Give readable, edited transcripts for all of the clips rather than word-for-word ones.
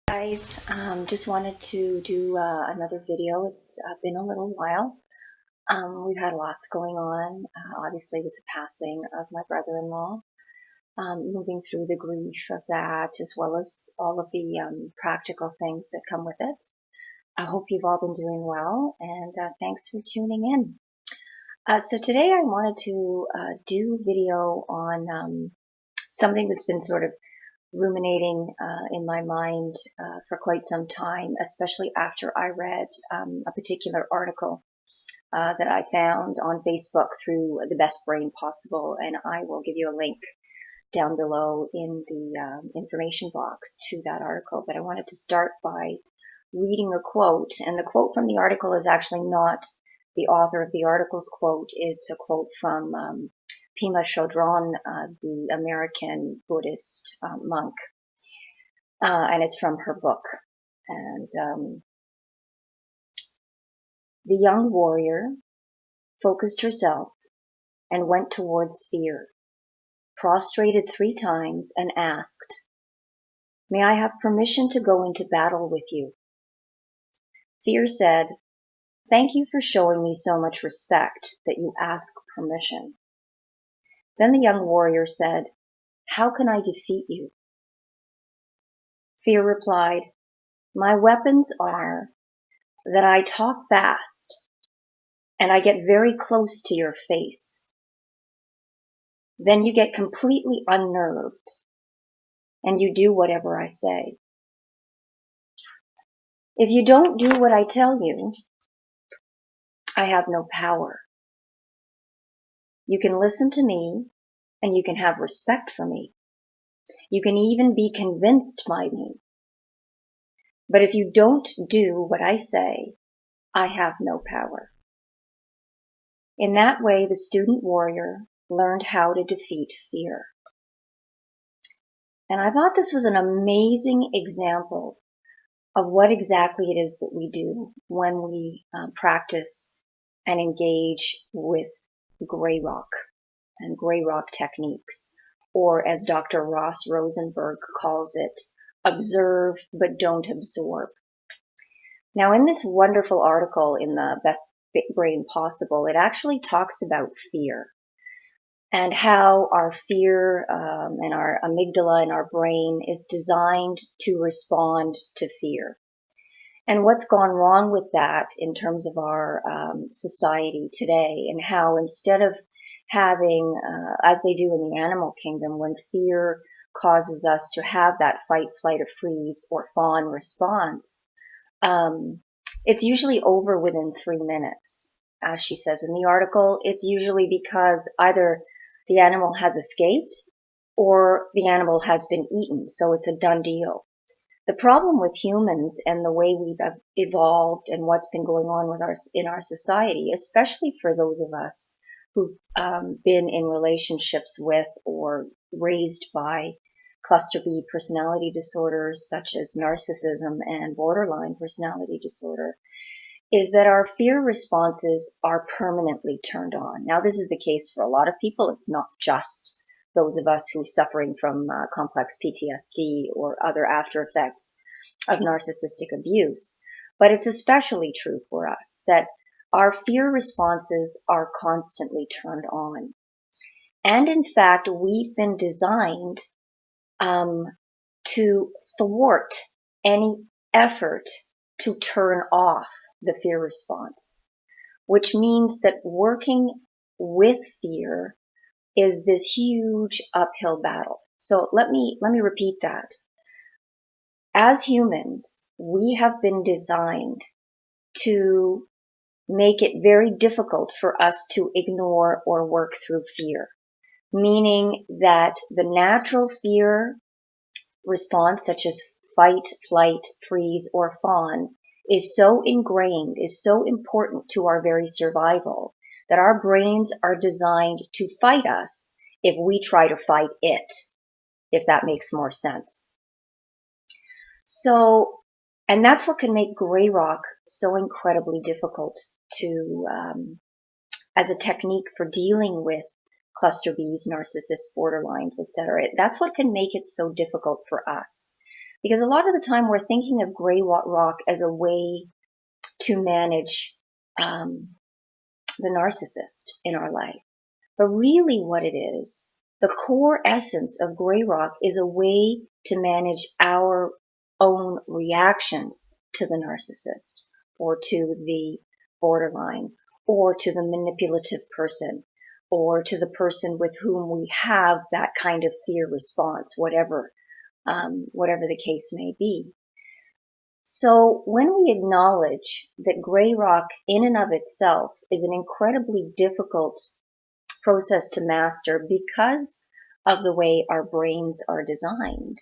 Guys, just wanted to do another video. It's been a little while. We've had lots going on, obviously with the passing of my brother-in-law, moving through the grief of that, as well as all of the practical things that come with it. I hope you've all been doing well, and thanks for tuning in. So today I wanted to do a video on something that's been sort of ruminating in my mind for quite some time, especially after I read a particular article that I found on Facebook through The Best Brain Possible, and I will give you a link down below in the information box to that article. But I wanted to start by reading a quote, and the quote from the article is actually not the author of the article's quote. It's a quote from Pema Chodron, the American Buddhist monk, and it's from her book. And the young warrior focused herself and went towards fear, prostrated 3 times and asked, "May I have permission to go into battle with you?" Fear said, "Thank you for showing me so much respect that you ask permission." Then the young warrior said, "How can I defeat you?" Fear replied, "My weapons are that I talk fast and I get very close to your face. Then you get completely unnerved and you do whatever I say. If you don't do what I tell you, I have no power. You can listen to me and you can have respect for me. You can even be convinced by me. But if you don't do what I say, I have no power." In that way, the student warrior learned how to defeat fear. And I thought this was an amazing example of what exactly it is that we do when we practice and engage with gray rock and gray rock techniques, or as Dr. Rosenberg calls it, observe but don't absorb. Now, in this wonderful article in the Best Brain Possible, it actually talks about fear and how our fear and our amygdala in our brain is designed to respond to fear. And what's gone wrong with that in terms of our society today, and how instead of having, as they do in the animal kingdom, when fear causes us to have that fight, flight, or freeze or fawn response, it's usually over within 3 minutes. As she says in the article, it's usually because either the animal has escaped or the animal has been eaten, so it's a done deal. The problem with humans and the way we've evolved and what's been going on with in our society, especially for those of us who've been in relationships with or raised by cluster B personality disorders such as narcissism and borderline personality disorder, is that our fear responses are permanently turned on. Now, this is the case for a lot of people. It's not just those of us who are suffering from complex PTSD or other after effects of narcissistic abuse, but it's especially true for us that our fear responses are constantly turned on. And in fact, we've been designed to thwart any effort to turn off the fear response, which means that working with fear is this huge uphill battle. So let me repeat that. As humans, we have been designed to make it very difficult for us to ignore or work through fear, meaning that the natural fear response, such as fight, flight, freeze, or fawn, is so ingrained, is so important to our very survival, that our brains are designed to fight us if we try to fight it, if that makes more sense. So, and that's what can make gray rock so incredibly difficult to, as a technique for dealing with cluster Bs, narcissists, borderlines, etc. That's what can make it so difficult for us. Because a lot of the time we're thinking of gray rock as a way to manage the narcissist in our life. But really what it is, the core essence of gray rock is a way to manage our own reactions to the narcissist or to the borderline or to the manipulative person or to the person with whom we have that kind of fear response, whatever the case may be. So when we acknowledge that gray rock in and of itself is an incredibly difficult process to master because of the way our brains are designed,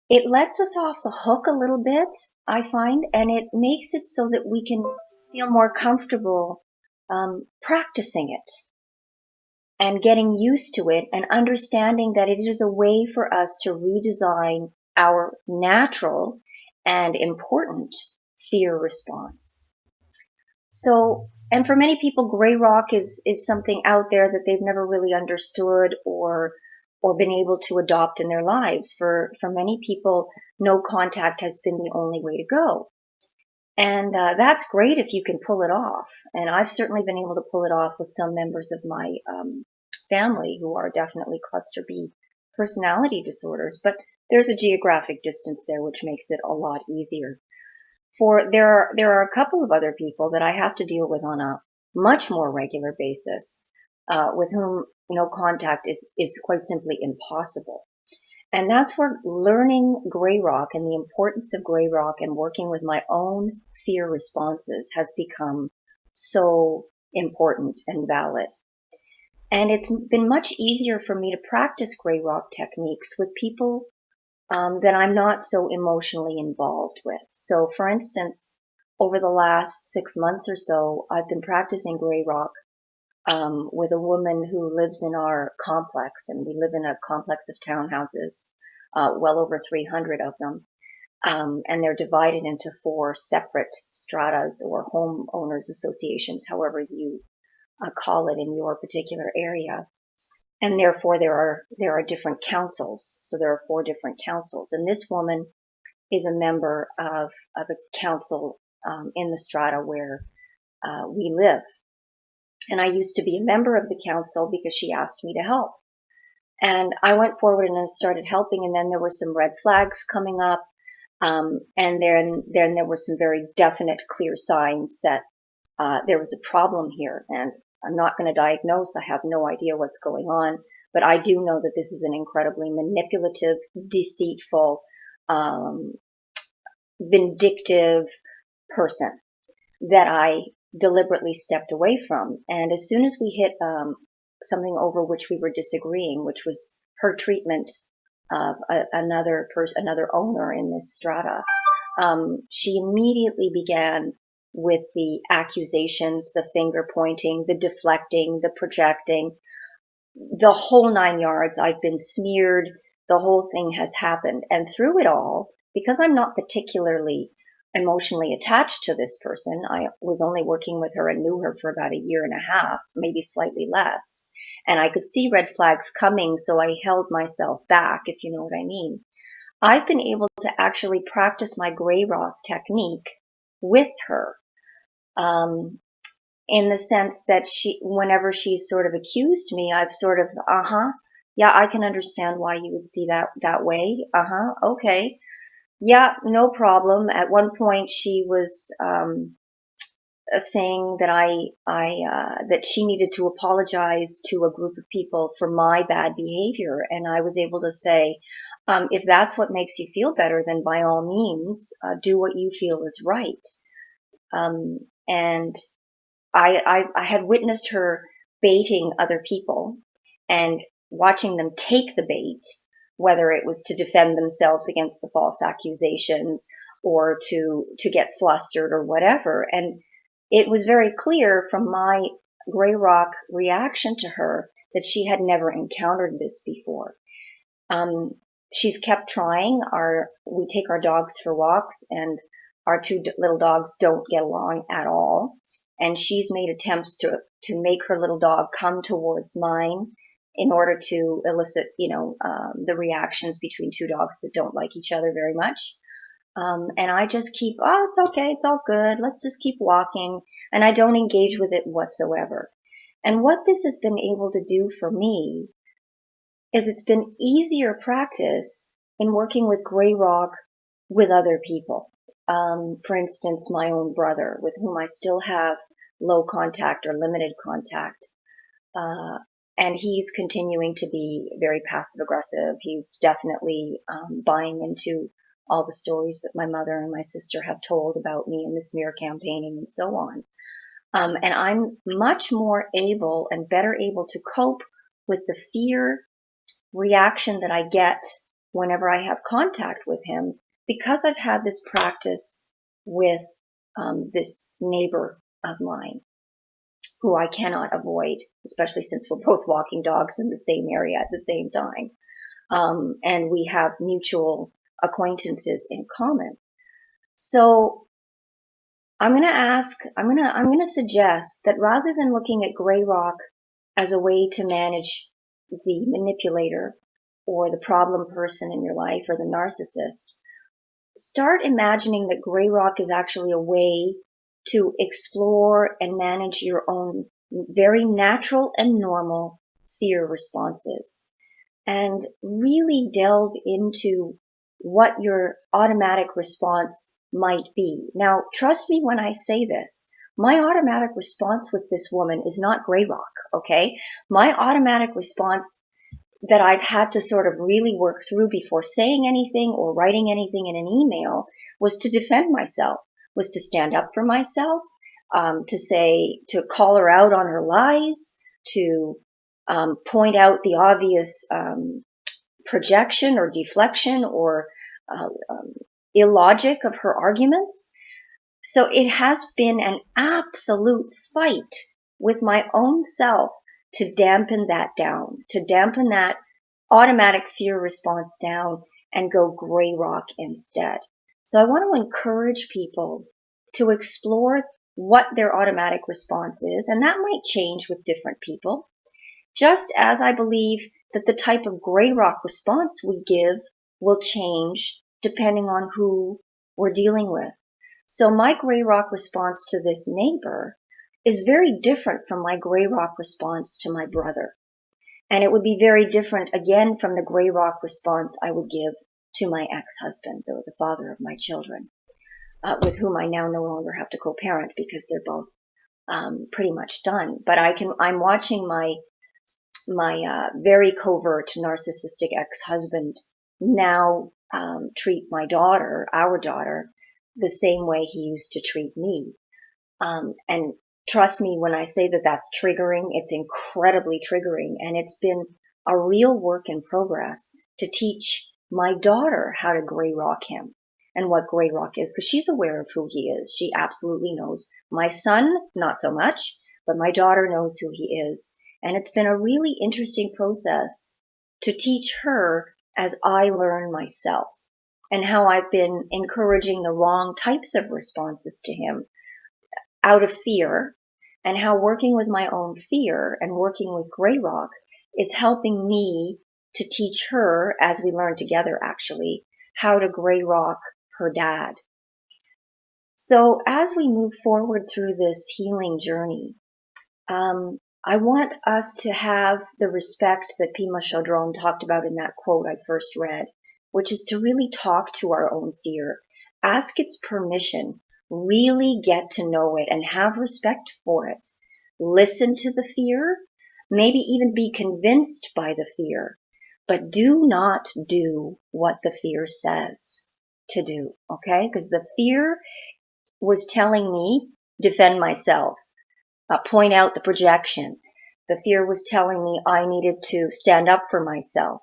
it lets us off the hook a little bit, I find, and it makes it so that we can feel more comfortable practicing it and getting used to it and understanding that it is a way for us to redesign our natural and important fear response. So, and for many people, gray rock is something out there that they've never really understood or been able to adopt in their lives. For many people, no contact has been the only way to go. And that's great if you can pull it off. And I've certainly been able to pull it off with some members of my family who are definitely cluster B personality disorders. But there's a geographic distance there, which makes it a lot easier. There are a couple of other people that I have to deal with on a much more regular basis, with whom no contact is quite simply impossible. And that's where learning gray rock and the importance of gray rock and working with my own fear responses has become so important and valid. And it's been much easier for me to practice gray rock techniques with people that I'm not so emotionally involved with. So for instance, over the last 6 months or so, I've been practicing gray rock with a woman who lives in our complex, and we live in a complex of townhouses, well over 300 of them, and they're divided into 4 separate stratas or homeowners associations, however you call it in your particular area. And therefore there are different councils. So there are 4 different councils. And this woman is a member of a council in the strata where we live. And I used to be a member of the council because she asked me to help. And I went forward and then started helping, and then there were some red flags coming up. And then there were some very definite, clear signs that there was a problem here. And I'm not going to diagnose. I have no idea what's going on. But I do know that this is an incredibly manipulative, deceitful, vindictive person that I deliberately stepped away from. And as soon as we hit something over which we were disagreeing, which was her treatment of another owner in this strata, she immediately began with the accusations, the finger pointing, the deflecting, the projecting, the whole 9 yards. I've been smeared. The whole thing has happened. And through it all, because I'm not particularly emotionally attached to this person, I was only working with her and knew her for about 1.5 years, maybe slightly less. And I could see red flags coming, so I held myself back, if you know what I mean. I've been able to actually practice my gray rock technique with her, in the sense that whenever she's sort of accused me, I've sort of, yeah, I can understand why you would see that way. Okay. Yeah, no problem. At one point she was, saying that that she needed to apologize to a group of people for my bad behavior. And I was able to say, if that's what makes you feel better, then by all means, do what you feel is right. And I had witnessed her baiting other people and watching them take the bait, whether it was to defend themselves against the false accusations or to get flustered or whatever. And it was very clear from my gray rock reaction to her that she had never encountered this before. She's kept trying. We take our dogs for walks, and our 2 little dogs don't get along at all. And she's made attempts to make her little dog come towards mine in order to elicit, the reactions between two dogs that don't like each other very much. And I just keep, it's okay, it's all good, let's just keep walking, and I don't engage with it whatsoever. And what this has been able to do for me is it's been easier practice in working with gray rock with other people. For instance, my own brother, with whom I still have low contact or limited contact. And he's continuing to be very passive aggressive. He's definitely buying into all the stories that my mother and my sister have told about me and the smear campaigning and so on. And I'm much more able and better able to cope with the fear reaction that I get whenever I have contact with him, because I've had this practice with this neighbor of mine who I cannot avoid, especially since we're both walking dogs in the same area at the same time. And we have mutual acquaintances in common. So I'm going to suggest that rather than looking at gray rock as a way to manage the manipulator or the problem person in your life or the narcissist, start imagining that gray rock is actually a way to explore and manage your own very natural and normal fear responses, and really delve into what your automatic response might be. Now, trust me when I say this, my automatic response with this woman is not gray rock, okay? My automatic response that I've had to sort of really work through before saying anything or writing anything in an email was to defend myself, was to stand up for myself, to call her out on her lies, to point out the obvious projection or deflection or illogic of her arguments. So it has been an absolute fight with my own self to dampen that down, to dampen that automatic fear response down and go gray rock instead. So I want to encourage people to explore what their automatic response is, and that might change with different people, just as I believe that the type of gray rock response we give will change depending on who we're dealing with. So my gray rock response to this neighbor is very different from my gray rock response to my brother. And it would be very different, again, from the gray rock response I would give to my ex-husband, or the father of my children, with whom I now no longer have to co-parent because they're both pretty much done. But I'm watching my very covert narcissistic ex-husband now treat my daughter, our daughter, the same way he used to treat me. And trust me when I say that that's triggering. It's incredibly triggering, and it's been a real work in progress to teach my daughter how to gray rock him and what gray rock is, because she's aware of who he is. She absolutely knows. My son, not so much, but my daughter knows who he is. And it's been a really interesting process to teach her as I learn myself, and how I've been encouraging the wrong types of responses to him out of fear, and how working with my own fear and working with gray rock is helping me to teach her, as we learn together actually, how to gray rock her dad. So as we move forward through this healing journey, I want us to have the respect that Pema Chodron talked about in that quote I first read, which is to really talk to our own fear, ask its permission, really get to know it and have respect for it. Listen to the fear, maybe even be convinced by the fear, but do not do what the fear says to do, okay? Because the fear was telling me, defend myself, point out the projection. The fear was telling me I needed to stand up for myself.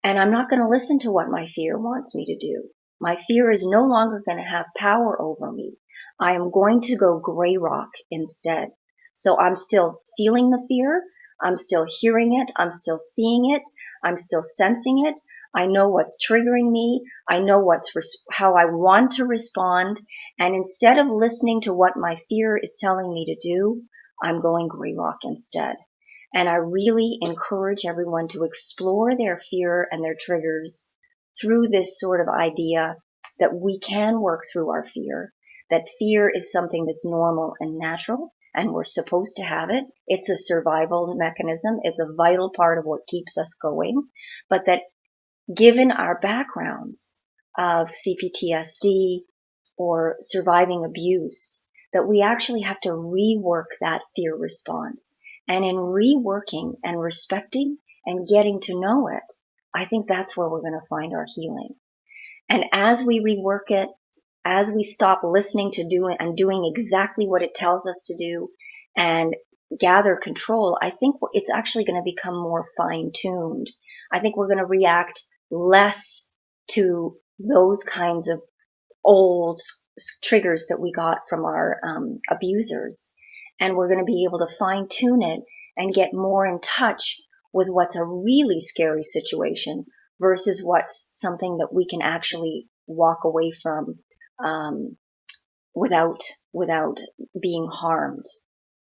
And I'm not going to listen to what my fear wants me to do. My fear is no longer going to have power over me. I am going to go gray rock instead. So I'm still feeling the fear. I'm still hearing it. I'm still seeing it. I'm still sensing it. I know what's triggering me. I know how I want to respond. And instead of listening to what my fear is telling me to do, I'm going gray rock instead. And I really encourage everyone to explore their fear and their triggers through this sort of idea that we can work through our fear, that fear is something that's normal and natural, and we're supposed to have it. It's a survival mechanism. It's a vital part of what keeps us going. But that given our backgrounds of CPTSD or surviving abuse, that we actually have to rework that fear response. And in reworking and respecting and getting to know it, I think that's where we're going to find our healing. And as we rework it, as we stop listening to doing exactly what it tells us to do and gather control, I think it's actually going to become more fine-tuned. I think we're going to react less to those kinds of old triggers that we got from our abusers. And we're going to be able to fine-tune it and get more in touch with what's a really scary situation versus what's something that we can actually walk away from without being harmed,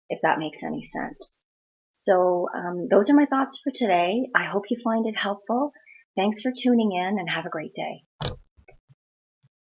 if that makes any sense. So those are my thoughts for today. I hope you find it helpful. Thanks for tuning in and have a great day.